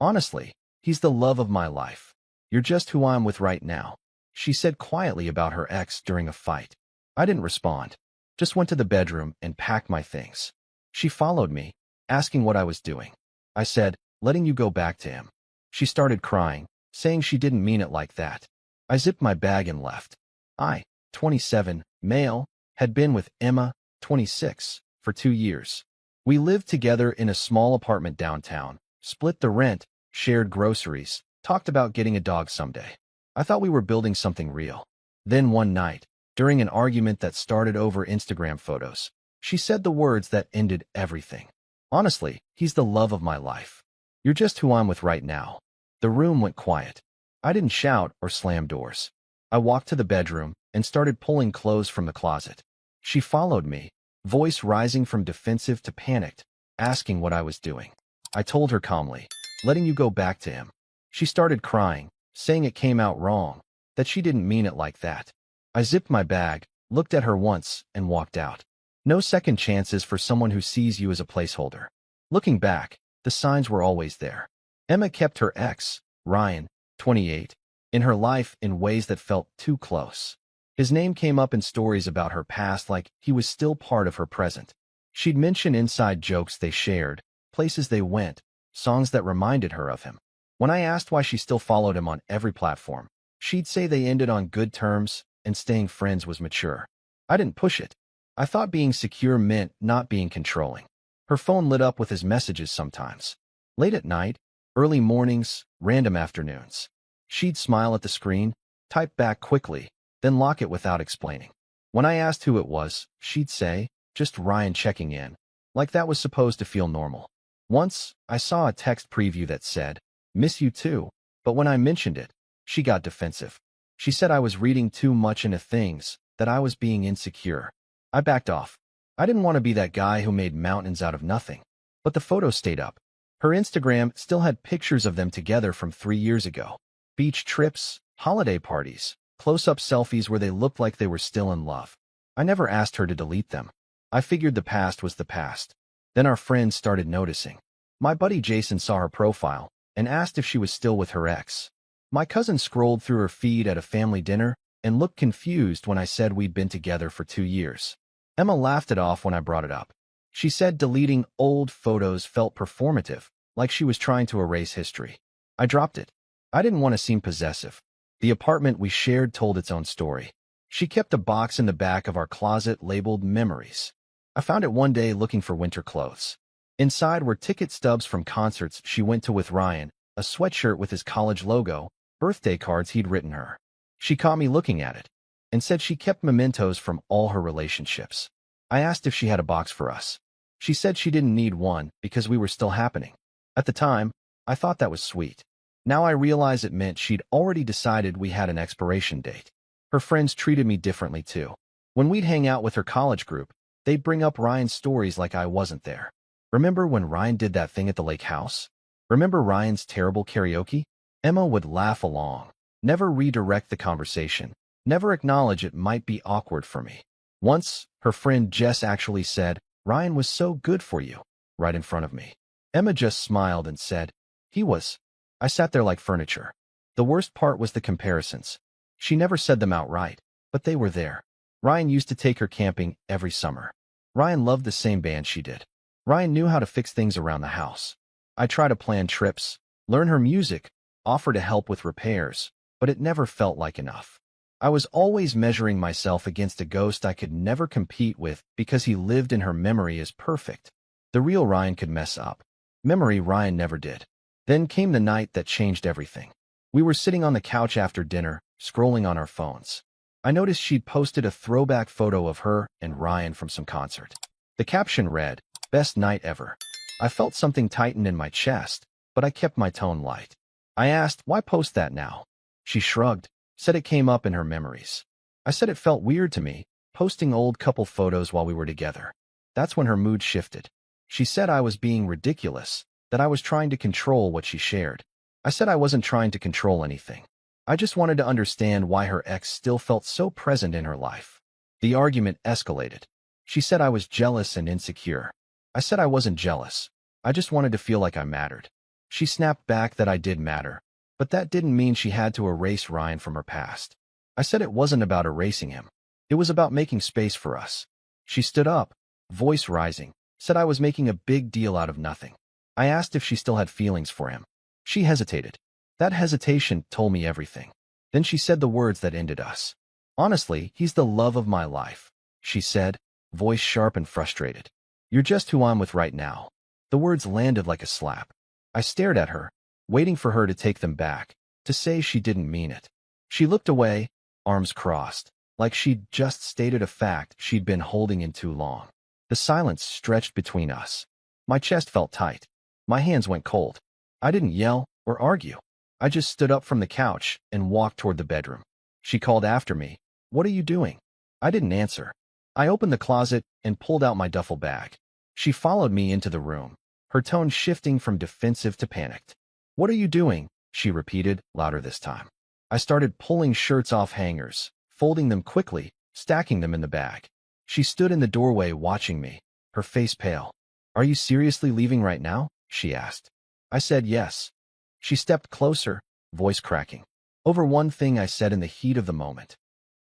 Honestly, he's the love of my life. You're just who I'm with right now, she said quietly about her ex during a fight. I didn't respond, just went to the bedroom and packed my things. She followed me, asking what I was doing. I said, letting you go back to him. She started crying, saying she didn't mean it like that. I zipped my bag and left. I, 27, male, had been with Emma, 26, for 2 years. We lived together in a small apartment downtown, split the rent, shared groceries, talked about getting a dog someday. I thought we were building something real. Then one night, during an argument that started over Instagram photos, she said the words that ended everything. Honestly, he's the love of my life. You're just who I'm with right now. The room went quiet. I didn't shout or slam doors. I walked to the bedroom and started pulling clothes from the closet. She followed me, voice rising from defensive to panicked, asking what I was doing. I told her calmly, letting you go back to him. She started crying, saying it came out wrong, that she didn't mean it like that. I zipped my bag, looked at her once, and walked out. No second chances for someone who sees you as a placeholder. Looking back, the signs were always there. Emma kept her ex, Ryan, 28, in her life in ways that felt too close. His name came up in stories about her past like he was still part of her present. She'd mention inside jokes they shared, places they went, songs that reminded her of him. When I asked why she still followed him on every platform, she'd say they ended on good terms and staying friends was mature. I didn't push it. I thought being secure meant not being controlling. Her phone lit up with his messages sometimes. Late at night, early mornings, random afternoons. She'd smile at the screen, type back quickly, then lock it without explaining. When I asked who it was, she'd say, just Ryan checking in, like that was supposed to feel normal. Once, I saw a text preview that said, miss you too, but when I mentioned it, she got defensive. She said I was reading too much into things, that I was being insecure. I backed off. I didn't want to be that guy who made mountains out of nothing. But the photos stayed up. Her Instagram still had pictures of them together from 3 years ago. Beach trips, holiday parties, close-up selfies where they looked like they were still in love. I never asked her to delete them. I figured the past was the past. Then our friends started noticing. My buddy Jason saw her profile and asked if she was still with her ex. My cousin scrolled through her feed at a family dinner and looked confused when I said we'd been together for 2 years. Emma laughed it off when I brought it up. She said deleting old photos felt performative, like she was trying to erase history. I dropped it. I didn't want to seem possessive. The apartment we shared told its own story. She kept a box in the back of our closet labeled Memories. I found it one day looking for winter clothes. Inside were ticket stubs from concerts she went to with Ryan, a sweatshirt with his college logo, birthday cards he'd written her. She caught me looking at it and said she kept mementos from all her relationships. I asked if she had a box for us. She said she didn't need one because we were still happening. At the time, I thought that was sweet. Now I realize it meant she'd already decided we had an expiration date. Her friends treated me differently too. When we'd hang out with her college group, they'd bring up Ryan's stories like I wasn't there. Remember when Ryan did that thing at the lake house? Remember Ryan's terrible karaoke? Emma would laugh along, never redirect the conversation, never acknowledge it might be awkward for me. Once, her friend Jess actually said, Ryan was so good for you, right in front of me. Emma just smiled and said, he was. I sat there like furniture. The worst part was the comparisons. She never said them outright, but they were there. Ryan used to take her camping every summer. Ryan loved the same band she did. Ryan knew how to fix things around the house. I tried to plan trips, learn her music, offer to help with repairs, but it never felt like enough. I was always measuring myself against a ghost I could never compete with because he lived in her memory as perfect. The real Ryan could mess up. Memory Ryan never did. Then came the night that changed everything. We were sitting on the couch after dinner, scrolling on our phones. I noticed she'd posted a throwback photo of her and Ryan from some concert. The caption read, "Best night ever." I felt something tighten in my chest, but I kept my tone light. I asked, why post that now? She shrugged, said it came up in her memories. I said it felt weird to me, posting old couple photos while we were together. That's when her mood shifted. She said I was being ridiculous, that I was trying to control what she shared. I said I wasn't trying to control anything. I just wanted to understand why her ex still felt so present in her life. The argument escalated. She said I was jealous and insecure. I said I wasn't jealous. I just wanted to feel like I mattered. She snapped back that I did matter, but that didn't mean she had to erase Ryan from her past. I said it wasn't about erasing him. It was about making space for us. She stood up, voice rising, said I was making a big deal out of nothing. I asked if she still had feelings for him. She hesitated. That hesitation told me everything. Then she said the words that ended us. Honestly, he's the love of my life, she said, voice sharp and frustrated. You're just who I'm with right now. The words landed like a slap. I stared at her, waiting for her to take them back, to say she didn't mean it. She looked away, arms crossed, like she'd just stated a fact she'd been holding in too long. The silence stretched between us. My chest felt tight. My hands went cold. I didn't yell or argue. I just stood up from the couch and walked toward the bedroom. She called after me. What are you doing? I didn't answer. I opened the closet and pulled out my duffel bag. She followed me into the room, her tone shifting from defensive to panicked. What are you doing? She repeated, louder this time. I started pulling shirts off hangers, folding them quickly, stacking them in the bag. She stood in the doorway watching me, her face pale. Are you seriously leaving right now? She asked. I said yes. She stepped closer, voice cracking. Over one thing I said in the heat of the moment.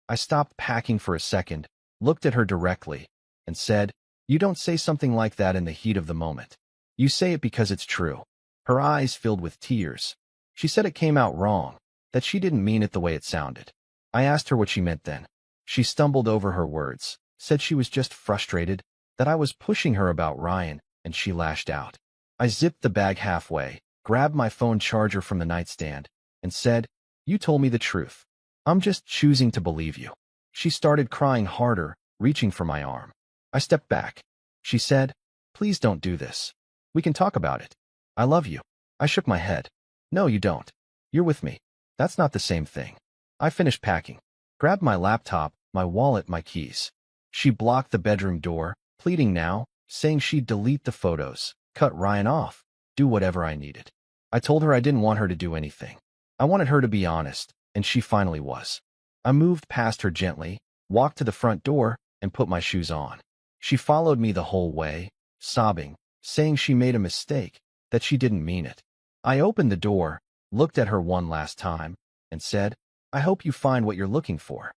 I stopped packing for a second, looked at her directly, and said, You don't say something like that in the heat of the moment. You say it because it's true. Her eyes filled with tears. She said it came out wrong, that she didn't mean it the way it sounded. I asked her what she meant then. She stumbled over her words, said she was just frustrated, that I was pushing her about Ryan, and she lashed out. I zipped the bag halfway, grabbed my phone charger from the nightstand, and said, You told me the truth. I'm just choosing to believe you. She started crying harder, reaching for my arm. I stepped back. She said, Please don't do this. We can talk about it. I love you. I shook my head. No, you don't. You're with me. That's not the same thing. I finished packing, grabbed my laptop, my wallet, my keys. She blocked the bedroom door, pleading now, saying she'd delete the photos, cut Ryan off, do whatever I needed. I told her I didn't want her to do anything. I wanted her to be honest, and she finally was. I moved past her gently, walked to the front door, and put my shoes on. She followed me the whole way, sobbing, saying she made a mistake, that she didn't mean it. I opened the door, looked at her one last time, and said, I hope you find what you're looking for.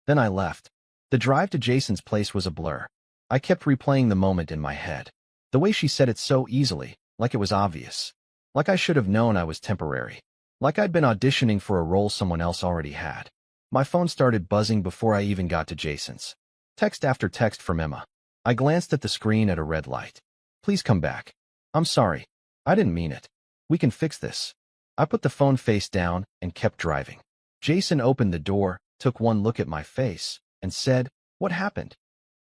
Then I left. The drive to Jason's place was a blur. I kept replaying the moment in my head. The way she said it so easily, like it was obvious. Like I should have known I was temporary. Like I'd been auditioning for a role someone else already had. My phone started buzzing before I even got to Jason's. Text after text from Emma. I glanced at the screen at a red light. Please come back. I'm sorry. I didn't mean it. We can fix this. I put the phone face down and kept driving. Jason opened the door, took one look at my face, and said, What happened?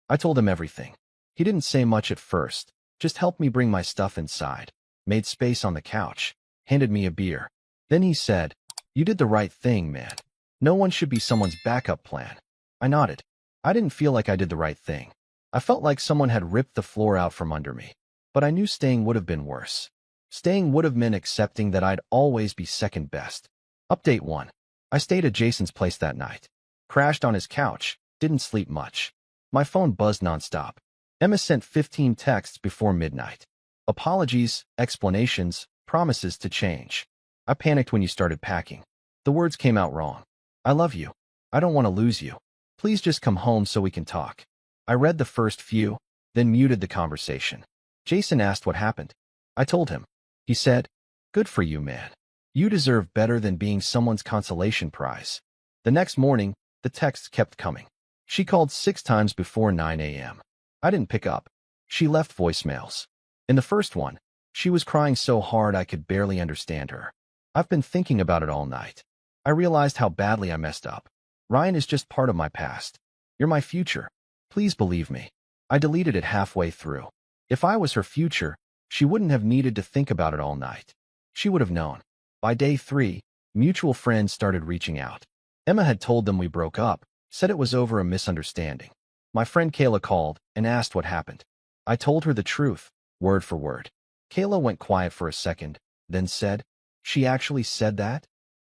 I told him everything. He didn't say much at first, just helped me bring my stuff inside, made space on the couch, handed me a beer. Then he said, You did the right thing, man. No one should be someone's backup plan. I nodded. I didn't feel like I did the right thing. I felt like someone had ripped the floor out from under me. But I knew staying would have been worse. Staying would have meant accepting that I'd always be second best. Update 1. I stayed at Jason's place that night. Crashed on his couch, didn't sleep much. My phone buzzed nonstop. Emma sent 15 texts before midnight. Apologies, explanations, promises to change. I panicked when you started packing. The words came out wrong. I love you. I don't want to lose you. Please just come home so we can talk. I read the first few, then muted the conversation. Jason asked what happened. I told him. He said, Good for you, man. You deserve better than being someone's consolation prize. The next morning, the texts kept coming. She called 6 times before 9 a.m. I didn't pick up. She left voicemails. In the first one, she was crying so hard I could barely understand her. I've been thinking about it all night. I realized how badly I messed up. Ryan is just part of my past. You're my future. Please believe me. I deleted it halfway through. If I was her future, she wouldn't have needed to think about it all night. She would have known. By day 3, mutual friends started reaching out. Emma had told them we broke up, said it was over a misunderstanding. My friend Kayla called and asked what happened. I told her the truth, word for word. Kayla went quiet for a second, then said, She actually said that?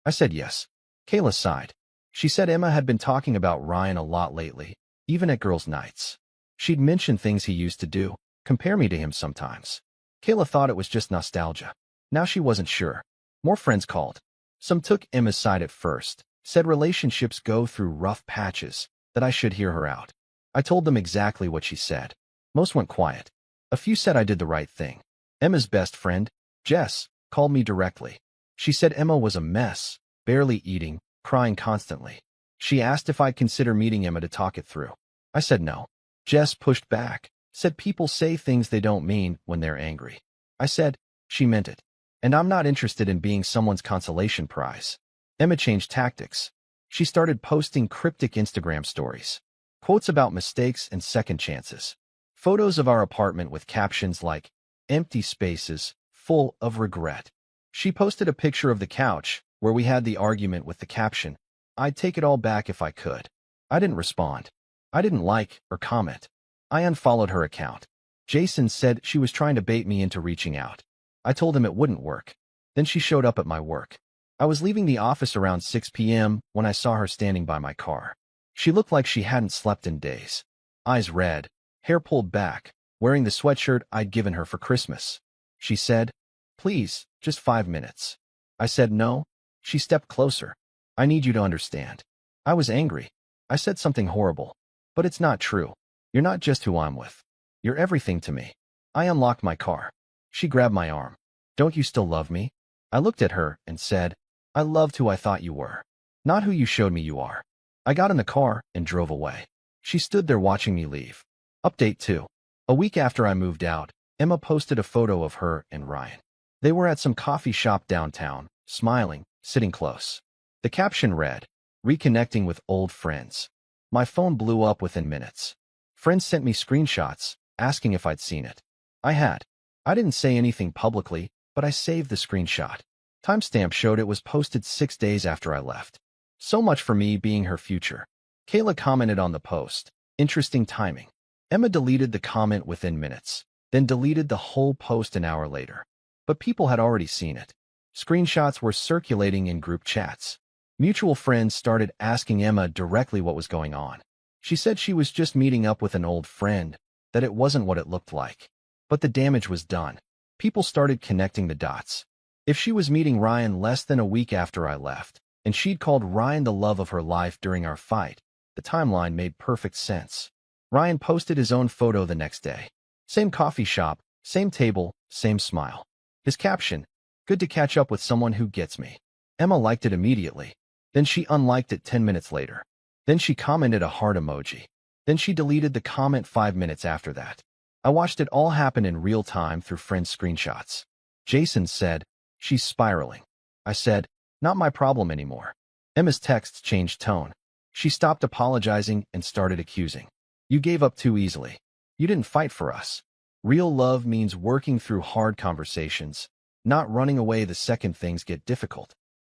I said yes. Kayla sighed. She said Emma had been talking about Ryan a lot lately, even at girls' nights. She'd mention things he used to do, compare me to him sometimes. Kayla thought it was just nostalgia. Now she wasn't sure. More friends called. Some took Emma's side at first, said relationships go through rough patches, that I should hear her out. I told them exactly what she said. Most went quiet. A few said I did the right thing. Emma's best friend, Jess, called me directly. She said Emma was a mess, barely eating, crying constantly. She asked if I'd consider meeting Emma to talk it through. I said no. Jess pushed back, said people say things they don't mean when they're angry. I said, she meant it. And I'm not interested in being someone's consolation prize. Emma changed tactics. She started posting cryptic Instagram stories. Quotes about mistakes and second chances. Photos of our apartment with captions like, empty spaces, full of regret. She posted a picture of the couch, where we had the argument with the caption, I'd take it all back if I could. I didn't respond. I didn't like or comment. I unfollowed her account. Jason said she was trying to bait me into reaching out. I told him it wouldn't work. Then she showed up at my work. I was leaving the office around 6 p.m. when I saw her standing by my car. She looked like she hadn't slept in days. Eyes red, hair pulled back, wearing the sweatshirt I'd given her for Christmas. She said, please, just 5 minutes. I said no. She stepped closer. I need you to understand. I was angry. I said something horrible. But it's not true. You're not just who I'm with. You're everything to me. I unlocked my car. She grabbed my arm. Don't you still love me? I looked at her and said, I loved who I thought you were, not who you showed me you are. I got in the car and drove away. She stood there watching me leave. Update 2. A week after I moved out, Emma posted a photo of her and Ryan. They were at some coffee shop downtown, smiling, sitting close. The caption read, reconnecting with old friends. My phone blew up within minutes. Friends sent me screenshots, asking if I'd seen it. I had. I didn't say anything publicly, but I saved the screenshot. Timestamp showed it was posted 6 days after I left. So much for me being her future. Kayla commented on the post. Interesting timing. Emma deleted the comment within minutes, then deleted the whole post an hour later. But people had already seen it. Screenshots were circulating in group chats. Mutual friends started asking Emma directly what was going on. She said she was just meeting up with an old friend, that it wasn't what it looked like. But the damage was done. People started connecting the dots. If she was meeting Ryan less than a week after I left, and she'd called Ryan the love of her life during our fight, the timeline made perfect sense. Ryan posted his own photo the next day. Same coffee shop, same table, same smile. His caption, good to catch up with someone who gets me. Emma liked it immediately. Then she unliked it 10 minutes later. Then she commented a heart emoji. Then she deleted the comment 5 minutes after that. I watched it all happen in real time through friends' screenshots. Jason said, she's spiraling. I said, not my problem anymore. Emma's texts changed tone. She stopped apologizing and started accusing. You gave up too easily. You didn't fight for us. Real love means working through hard conversations, not running away the second things get difficult.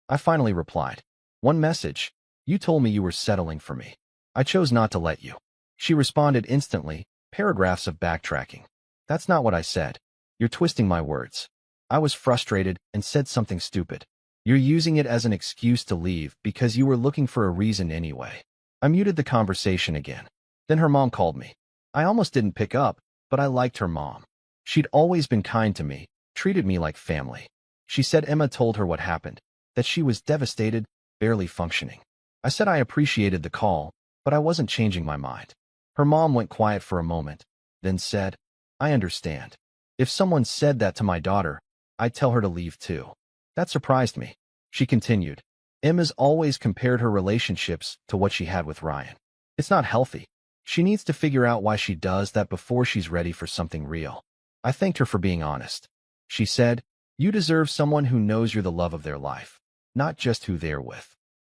I finally replied. One message. You told me you were settling for me. I chose not to let you. She responded instantly, paragraphs of backtracking. That's not what I said. You're twisting my words. I was frustrated and said something stupid. You're using it as an excuse to leave because you were looking for a reason anyway. I muted the conversation again. Then her mom called me. I almost didn't pick up, but I liked her mom. She'd always been kind to me, treated me like family. She said Emma told her what happened, that she was devastated, barely functioning. I said I appreciated the call, but I wasn't changing my mind. Her mom went quiet for a moment, then said, I understand. If someone said that to my daughter, I'd tell her to leave too. That surprised me. She continued. Emma's always compared her relationships to what she had with Ryan. It's not healthy. She needs to figure out why she does that before she's ready for something real. I thanked her for being honest. She said, you deserve someone who knows you're the love of their life, not just who they're with.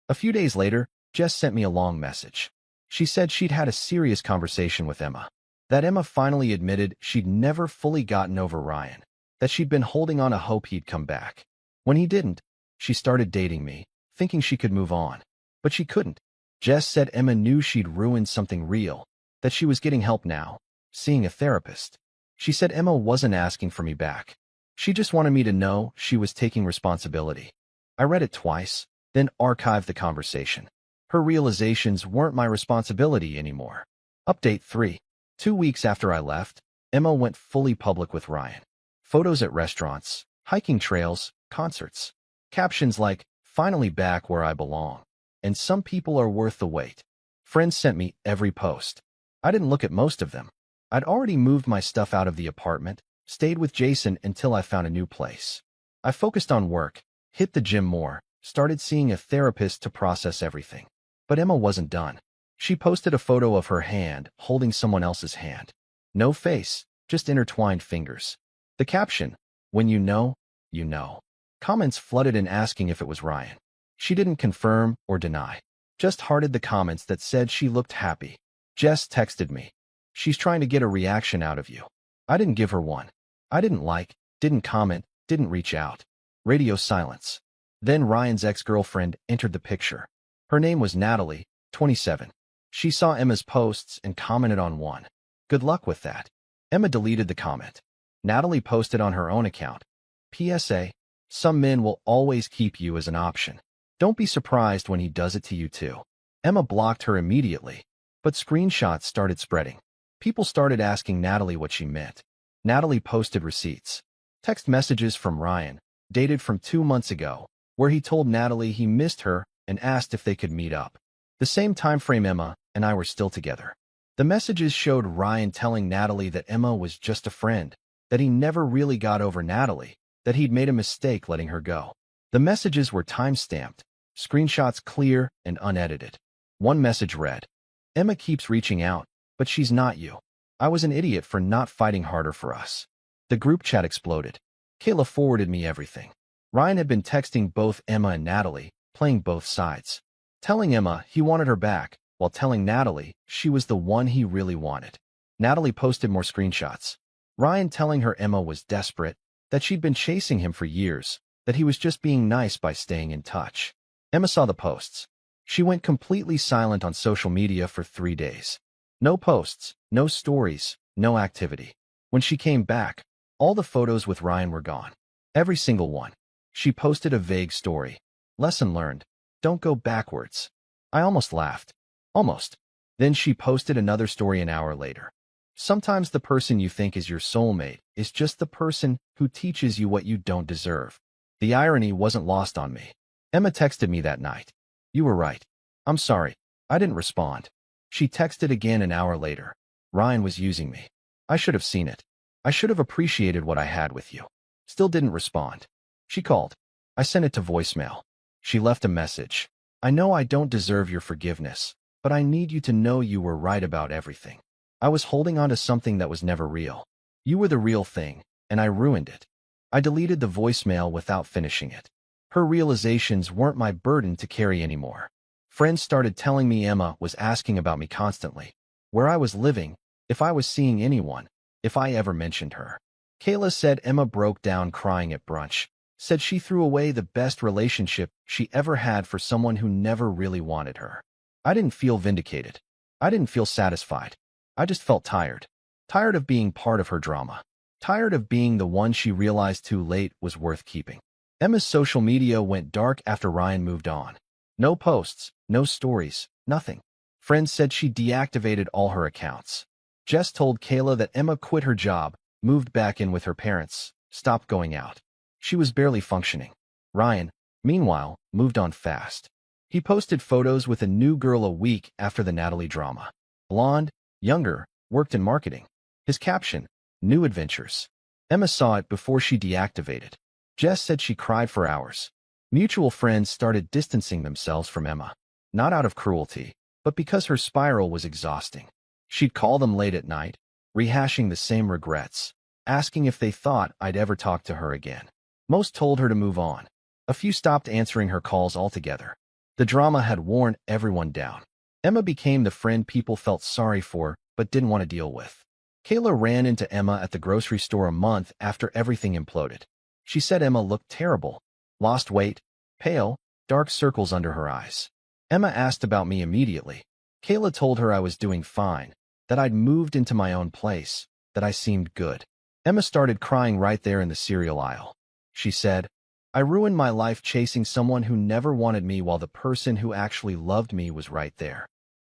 A few days later, Jess sent me a long message. She said she'd had a serious conversation with Emma, that Emma finally admitted she'd never fully gotten over Ryan, that she'd been holding on a hope he'd come back. When he didn't, she started dating me, thinking she could move on. But she couldn't. Jess said Emma knew she'd ruined something real, that she was getting help now, seeing a therapist. She said Emma wasn't asking for me back. She just wanted me to know she was taking responsibility. I read it twice, then archived the conversation. Her realizations weren't my responsibility anymore. Update 3. 2 weeks after I left, Emma went fully public with Ryan. Photos at restaurants, hiking trails, concerts. Captions like, finally back where I belong. And some people are worth the wait. Friends sent me every post. I didn't look at most of them. I'd already moved my stuff out of the apartment, stayed with Jason until I found a new place. I focused on work, hit the gym more, started seeing a therapist to process everything. But Emma wasn't done. She posted a photo of her hand holding someone else's hand. No face, just intertwined fingers. The caption, when you know, you know. Comments flooded in asking if it was Ryan. She didn't confirm or deny. Just hearted the comments that said she looked happy. Jess texted me. She's trying to get a reaction out of you. I didn't give her one. I didn't like, didn't comment, didn't reach out. Radio silence. Then Ryan's ex-girlfriend entered the picture. Her name was Natalie, 27. She saw Emma's posts and commented on one. Good luck with that. Emma deleted the comment. Natalie posted on her own account. PSA, some men will always keep you as an option. Don't be surprised when he does it to you too. Emma blocked her immediately, but screenshots started spreading. People started asking Natalie what she meant. Natalie posted receipts. Text messages from Ryan, dated from 2 months ago, where he told Natalie he missed her and asked if they could meet up. The same time frame Emma and I were still together. The messages showed Ryan telling Natalie that Emma was just a friend, that he never really got over Natalie, that he'd made a mistake letting her go. The messages were time-stamped, screenshots clear and unedited. One message read, Emma keeps reaching out, but she's not you. I was an idiot for not fighting harder for us. The group chat exploded. Kayla forwarded me everything. Ryan had been texting both Emma and Natalie, playing both sides. Telling Emma he wanted her back, while telling Natalie she was the one he really wanted. Natalie posted more screenshots. Ryan telling her Emma was desperate, that she'd been chasing him for years, that he was just being nice by staying in touch. Emma saw the posts. She went completely silent on social media for 3 days. No posts, no stories, no activity. When she came back, all the photos with Ryan were gone. Every single one. She posted a vague story. Lesson learned. Don't go backwards. I almost laughed. Almost. Then she posted another story an hour later. Sometimes the person you think is your soulmate is just the person who teaches you what you don't deserve. The irony wasn't lost on me. Emma texted me that night. You were right. I'm sorry. I didn't respond. She texted again an hour later. Ryan was using me. I should have seen it. I should have appreciated what I had with you. Still didn't respond. She called. I sent it to voicemail. She left a message. I know I don't deserve your forgiveness, but I need you to know you were right about everything. I was holding on to something that was never real. You were the real thing, and I ruined it. I deleted the voicemail without finishing it. Her realizations weren't my burden to carry anymore. Friends started telling me Emma was asking about me constantly. Where I was living, if I was seeing anyone, if I ever mentioned her. Kayla said Emma broke down crying at brunch, said she threw away the best relationship she ever had for someone who never really wanted her. I didn't feel vindicated. I didn't feel satisfied. I just felt tired. Tired of being part of her drama. Tired of being the one she realized too late was worth keeping. Emma's social media went dark after Ryan moved on. No posts, no stories, nothing. Friends said she deactivated all her accounts. Jess told Kayla that Emma quit her job, moved back in with her parents, stopped going out. She was barely functioning. Ryan, meanwhile, moved on fast. He posted photos with a new girl a week after the Natalie drama. Blonde, younger, worked in marketing. His caption, New Adventures. Emma saw it before she deactivated. Jess said she cried for hours. Mutual friends started distancing themselves from Emma. Not out of cruelty, but because her spiral was exhausting. She'd call them late at night, rehashing the same regrets, asking if they thought I'd ever talk to her again. Most told her to move on. A few stopped answering her calls altogether. The drama had worn everyone down. Emma became the friend people felt sorry for but didn't want to deal with. Kayla ran into Emma at the grocery store a month after everything imploded. She said Emma looked terrible. Lost weight, pale, dark circles under her eyes. Emma asked about me immediately. Kayla told her I was doing fine, that I'd moved into my own place, that I seemed good. Emma started crying right there in the cereal aisle. She said, I ruined my life chasing someone who never wanted me while the person who actually loved me was right there.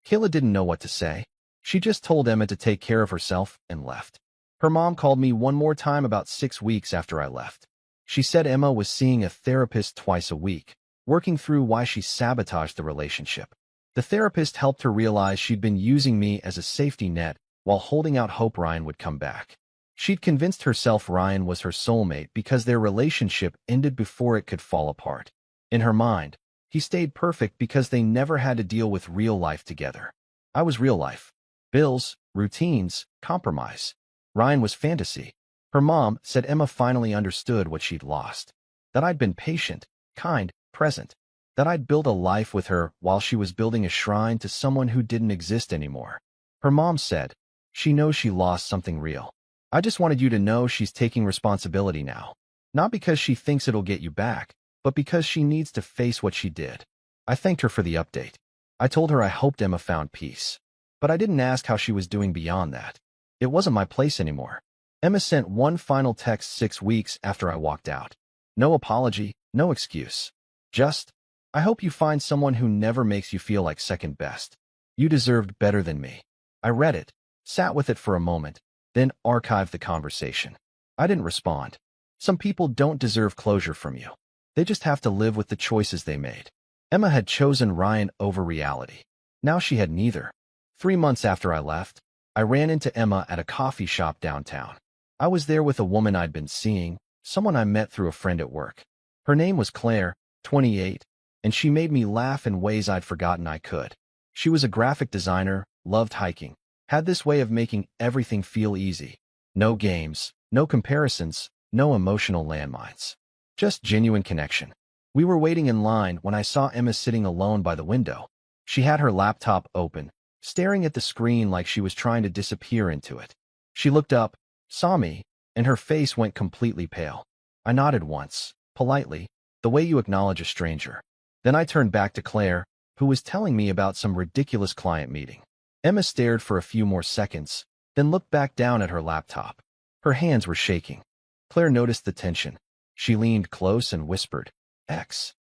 Kayla didn't know what to say. She just told Emma to take care of herself and left. Her mom called me one more time about 6 weeks after I left. She said Emma was seeing a therapist twice a week, working through why she sabotaged the relationship. The therapist helped her realize she'd been using me as a safety net while holding out hope Ryan would come back. She'd convinced herself Ryan was her soulmate because their relationship ended before it could fall apart. In her mind, he stayed perfect because they never had to deal with real life together. I was real life. Bills, routines, compromise. Ryan was fantasy. Her mom said Emma finally understood what she'd lost. That I'd been patient, kind, present. That I'd built a life with her while she was building a shrine to someone who didn't exist anymore. Her mom said, "She knows she lost something real. I just wanted you to know she's taking responsibility now. Not because she thinks it'll get you back, but because she needs to face what she did." I thanked her for the update. I told her I hoped Emma found peace. But I didn't ask how she was doing beyond that. It wasn't my place anymore. Emma sent one final text 6 weeks after I walked out. No apology, no excuse. Just, "I hope you find someone who never makes you feel like second best. You deserved better than me." I read it, sat with it for a moment, then archived the conversation. I didn't respond. Some people don't deserve closure from you. They just have to live with the choices they made. Emma had chosen Ryan over reality. Now she had neither. 3 months after I left, I ran into Emma at a coffee shop downtown. I was there with a woman I'd been seeing, someone I met through a friend at work. Her name was Claire, 28, and she made me laugh in ways I'd forgotten I could. She was a graphic designer, loved hiking, had this way of making everything feel easy. No games, no comparisons, no emotional landmines. Just genuine connection. We were waiting in line when I saw Emma sitting alone by the window. She had her laptop open, staring at the screen like she was trying to disappear into it. She looked up, saw me, and her face went completely pale. I nodded once, politely, the way you acknowledge a stranger. Then I turned back to Claire, who was telling me about some ridiculous client meeting. Emma stared for a few more seconds, then looked back down at her laptop. Her hands were shaking. Claire noticed the tension. She leaned close and whispered, "X."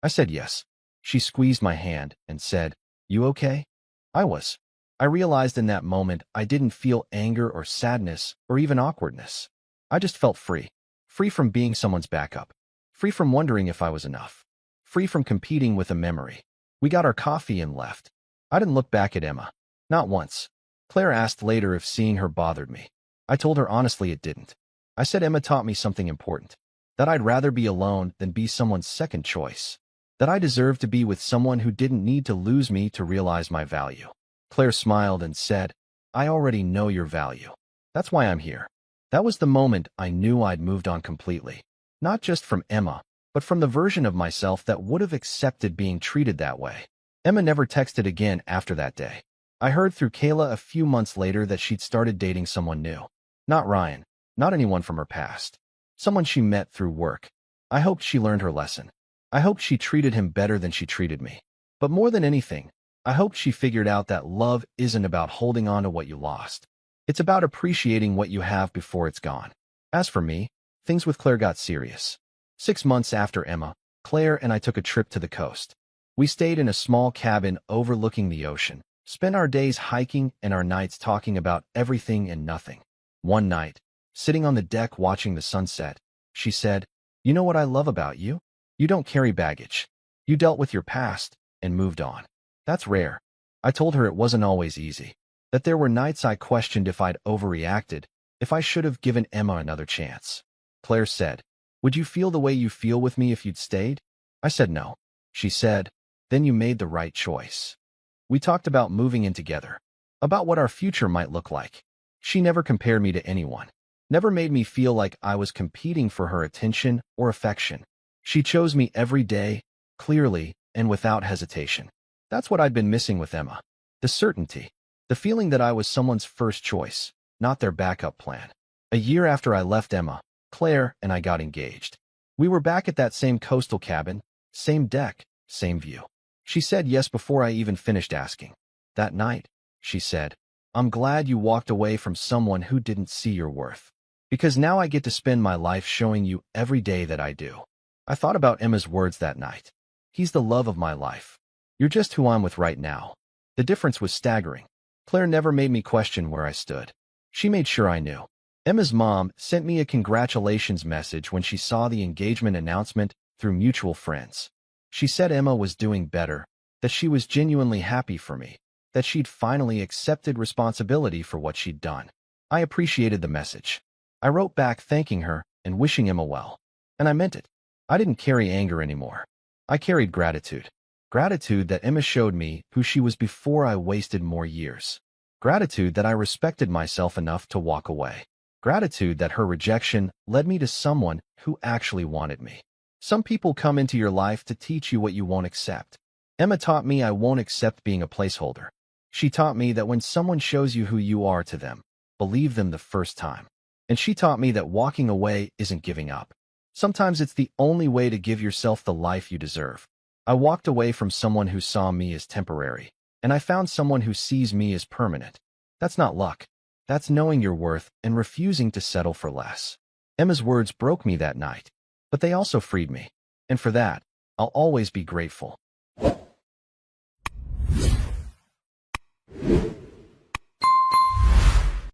I said yes. She squeezed my hand and said, "You okay?" I was. I realized in that moment I didn't feel anger or sadness or even awkwardness. I just felt free. Free from being someone's backup. Free from wondering if I was enough. Free from competing with a memory. We got our coffee and left. I didn't look back at Emma. Not once. Claire asked later if seeing her bothered me. I told her honestly it didn't. I said Emma taught me something important. That I'd rather be alone than be someone's second choice. That I deserved to be with someone who didn't need to lose me to realize my value. Claire smiled and said, "I already know your value. That's why I'm here." That was the moment I knew I'd moved on completely. Not just from Emma, but from the version of myself that would have accepted being treated that way. Emma never texted again after that day. I heard through Kayla a few months later that she'd started dating someone new. Not Ryan, not anyone from her past. Someone she met through work. I hoped she learned her lesson. I hoped she treated him better than she treated me. But more than anything, I hoped she figured out that love isn't about holding on to what you lost. It's about appreciating what you have before it's gone. As for me, things with Claire got serious. 6 months after Emma, Claire and I took a trip to the coast. We stayed in a small cabin overlooking the ocean, spent our days hiking and our nights talking about everything and nothing. One night, sitting on the deck watching the sunset, she said, "You know what I love about you? You don't carry baggage. You dealt with your past and moved on. That's rare." I told her it wasn't always easy, that there were nights I questioned if I'd overreacted, if I should have given Emma another chance. Claire said, "Would you feel the way you feel with me if you'd stayed?" I said no. She said, "Then you made the right choice." We talked about moving in together, about what our future might look like. She never compared me to anyone, never made me feel like I was competing for her attention or affection. She chose me every day, clearly and without hesitation. That's what I'd been missing with Emma. The certainty. The feeling that I was someone's first choice, not their backup plan. A year after I left Emma, Claire and I got engaged. We were back at that same coastal cabin, same deck, same view. She said yes before I even finished asking. That night, she said, "I'm glad you walked away from someone who didn't see your worth. Because now I get to spend my life showing you every day that I do." I thought about Emma's words that night. "He's the love of my life. You're just who I'm with right now." The difference was staggering. Claire never made me question where I stood. She made sure I knew. Emma's mom sent me a congratulations message when she saw the engagement announcement through mutual friends. She said Emma was doing better, that she was genuinely happy for me, that she'd finally accepted responsibility for what she'd done. I appreciated the message. I wrote back thanking her and wishing Emma well. And I meant it. I didn't carry anger anymore. I carried gratitude. Gratitude that Emma showed me who she was before I wasted more years. Gratitude that I respected myself enough to walk away. Gratitude that her rejection led me to someone who actually wanted me. Some people come into your life to teach you what you won't accept. Emma taught me I won't accept being a placeholder. She taught me that when someone shows you who you are to them, believe them the first time. And she taught me that walking away isn't giving up. Sometimes it's the only way to give yourself the life you deserve. I walked away from someone who saw me as temporary, and I found someone who sees me as permanent. That's not luck. That's knowing your worth and refusing to settle for less. Emma's words broke me that night, but they also freed me. And for that, I'll always be grateful.